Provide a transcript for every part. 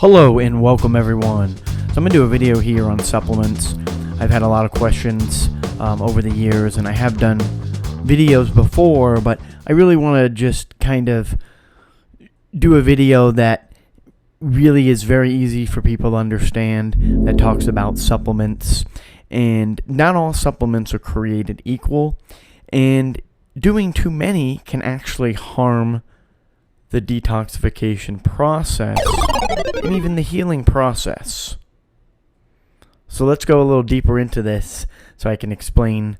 Hello and welcome everyone. So I'm going to do a video here on supplements. I've had a lot of questions over the years, and I have done videos before, but I really want to just kind of do a video that really is very easy for people to understand, that talks about supplements. And not all supplements are created equal, and doing too many can actually harm the detoxification process and even the healing process. So let's go a little deeper into this so I can explain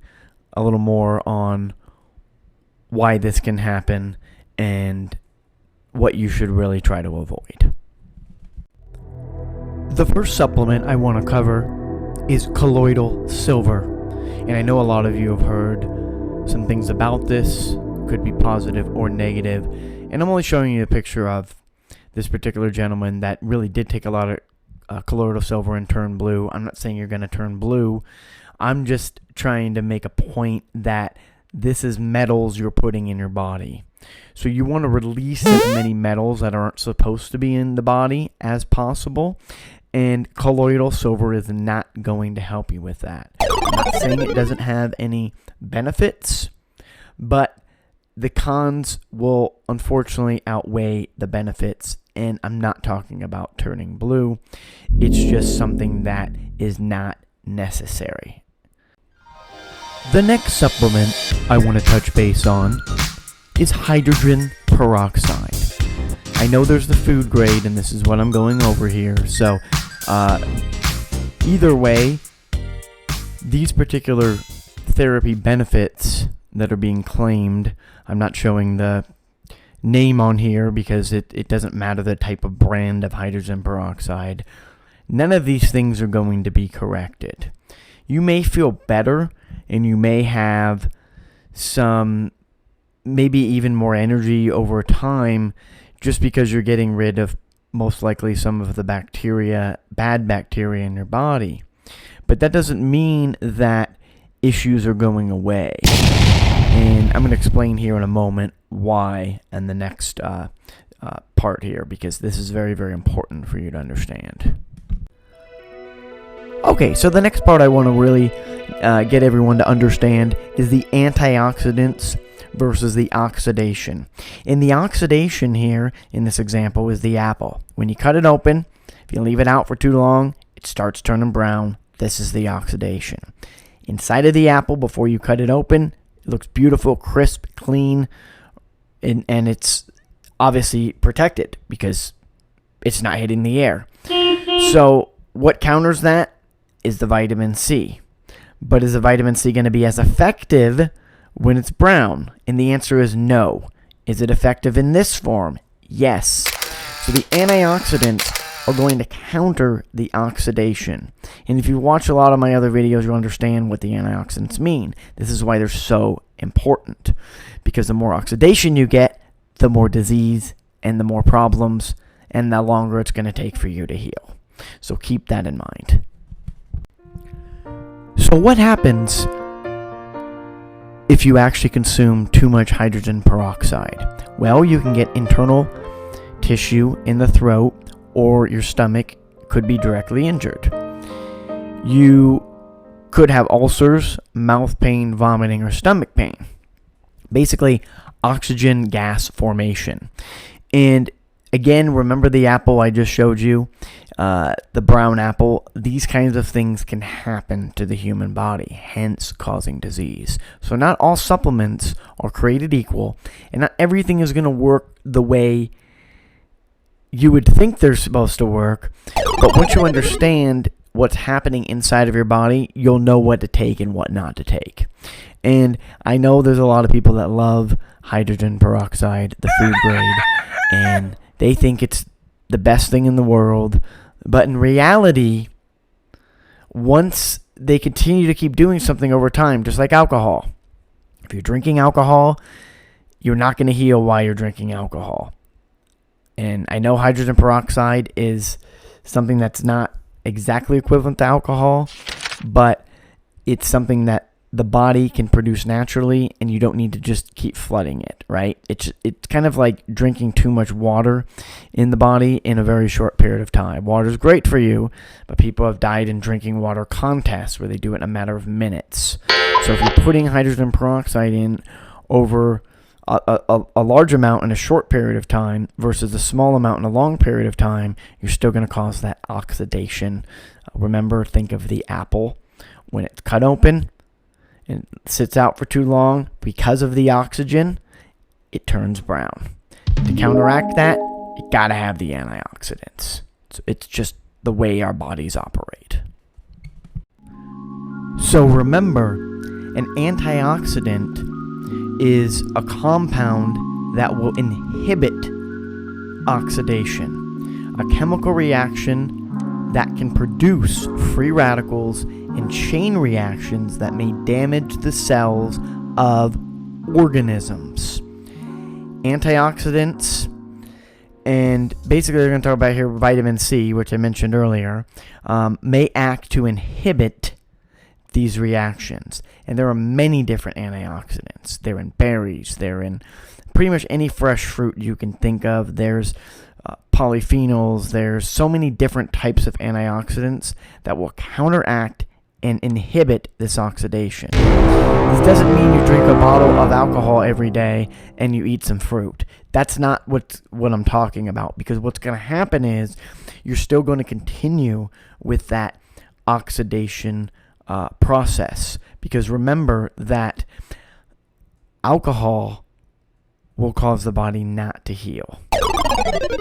a little more on why this can happen and what you should really try to avoid. The first supplement I want to cover is colloidal silver. And I know a lot of you have heard some things about this, could be positive or negative. And I'm only showing you a picture of this particular gentleman that really did take a lot of colloidal silver and turn blue. I'm not saying you're going to turn blue. I'm just trying to make a point that this is metals you're putting in your body. So you want to release as many metals that aren't supposed to be in the body as possible. And colloidal silver is not going to help you with that. I'm not saying it doesn't have any benefits, but the cons will unfortunately outweigh the benefits, and I'm not talking about turning blue. It's just something that is not necessary. The next supplement I want to touch base on is hydrogen peroxide. I know there's the food grade, and this is what I'm going over here. So either way, these particular therapy benefits that are being claimed, I'm not showing the name on here because it doesn't matter the type of brand of hydrogen peroxide. None of these things are going to be corrected. You may feel better, and you may have some, maybe even more energy over time, just because you're getting rid of most likely some of the bacteria, bad bacteria in your body. But that doesn't mean that issues are going away. And I'm going to explain here in a moment why in the next part here, because this is very, very important for you to understand. Okay, so the next part I want to really get everyone to understand is the antioxidants versus the oxidation. And the oxidation here in this example is the apple. When you cut it open, if you leave it out for too long, it starts turning brown. This is the oxidation. Inside of the apple, before you cut it open, it looks beautiful, crisp, clean, and it's obviously protected because it's not hitting the air. So what counters that is the vitamin C. But is the vitamin C going to be as effective when it's brown? And the answer is no. Is it effective in this form? Yes. So the antioxidants are going to counter the oxidation. And if you watch a lot of my other videos, you'll understand what the antioxidants mean. This is why they're so important. Because the more oxidation you get, the more disease and the more problems, and the longer it's going to take for you to heal. So keep that in mind. So what happens if you actually consume too much hydrogen peroxide? Well, you can get internal tissue in the throat, or your stomach could be directly injured. You could have ulcers, mouth pain, vomiting, or stomach pain. Basically, oxygen gas formation. And again, remember the apple I just showed you, the brown apple. These kinds of things can happen to the human body, hence causing disease. So not all supplements are created equal, and not everything is going to work the way you would think they're supposed to work. But once you understand what's happening inside of your body, you'll know what to take and what not to take. And I know there's a lot of people that love hydrogen peroxide, the food grade, and they think it's the best thing in the world. But in reality, once they continue to keep doing something over time, just like alcohol. If you're drinking alcohol, you're not going to heal while you're drinking alcohol. And I know hydrogen peroxide is something that's not exactly equivalent to alcohol, but it's something that the body can produce naturally, and you don't need to just keep flooding it, right? It's kind of like drinking too much water in the body in a very short period of time. Water is great for you, but people have died in drinking water contests where they do it in a matter of minutes. So if you're putting hydrogen peroxide in over a large amount in a short period of time versus a small amount in a long period of time, you're still going to cause that oxidation. Remember, think of the apple. When it's cut open and sits out for too long, because of the oxygen, it turns brown. To counteract that, you gotta have the antioxidants. It's just the way our bodies operate. So remember, an antioxidant is a compound that will inhibit oxidation, a chemical reaction that can produce free radicals and chain reactions that may damage the cells of organisms. Antioxidants, and basically they're going to talk about here vitamin C, which I mentioned earlier, may act to inhibit these reactions. And there are many different antioxidants. They're in berries, they're in pretty much any fresh fruit you can think of. There's polyphenols, there's so many different types of antioxidants that will counteract and inhibit this oxidation. This doesn't mean you drink a bottle of alcohol every day and you eat some fruit. That's not what I'm talking about, because what's going to happen is you're still going to continue with that oxidation process. Because remember that alcohol will cause the body not to heal.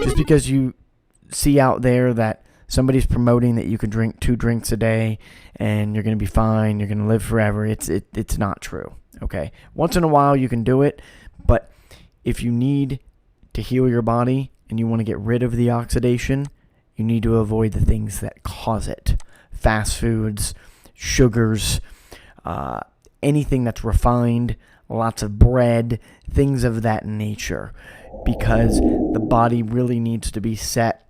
Just because you see out there that somebody's promoting that you can drink 2 drinks a day and you're going to be fine, you're going to live forever, it's not true. Okay, once in a while you can do it, but if you need to heal your body and you want to get rid of the oxidation, you need to avoid the things that cause it. Fast foods, sugars, anything that's refined, lots of bread, things of that nature, because the body really needs to be set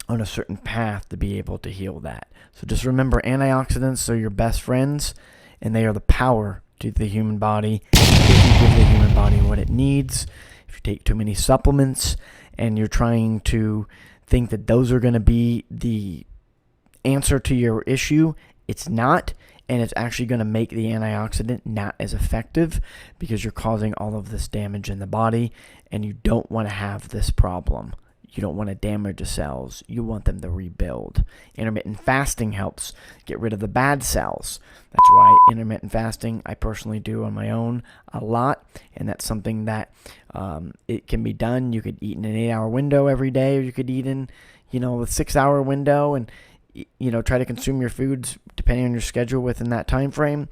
on a certain path to be able to heal that. So just remember, antioxidants are your best friends, and they are the power to the human body. If you give the human body what it needs, if you take too many supplements and you're trying to think that those are going to be the answer to your issue, it's not. And it's actually going to make the antioxidant not as effective, because you're causing all of this damage in the body, and you don't want to have this problem. You don't want to damage the cells. You want them to rebuild. Intermittent fasting helps get rid of the bad cells. That's why intermittent fasting I personally do on my own a lot, and that's something that it can be done. You could eat in an 8-hour window every day, or you could eat in a 6-hour window, and try to consume your foods depending on your schedule within that time frame.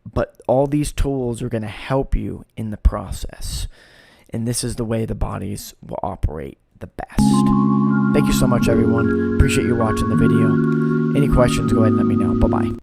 But all these tools are going to help you in the process. And this is the way the bodies will operate the best. Thank you so much, everyone. Appreciate you watching the video. Any questions, go ahead and let me know. Bye-bye.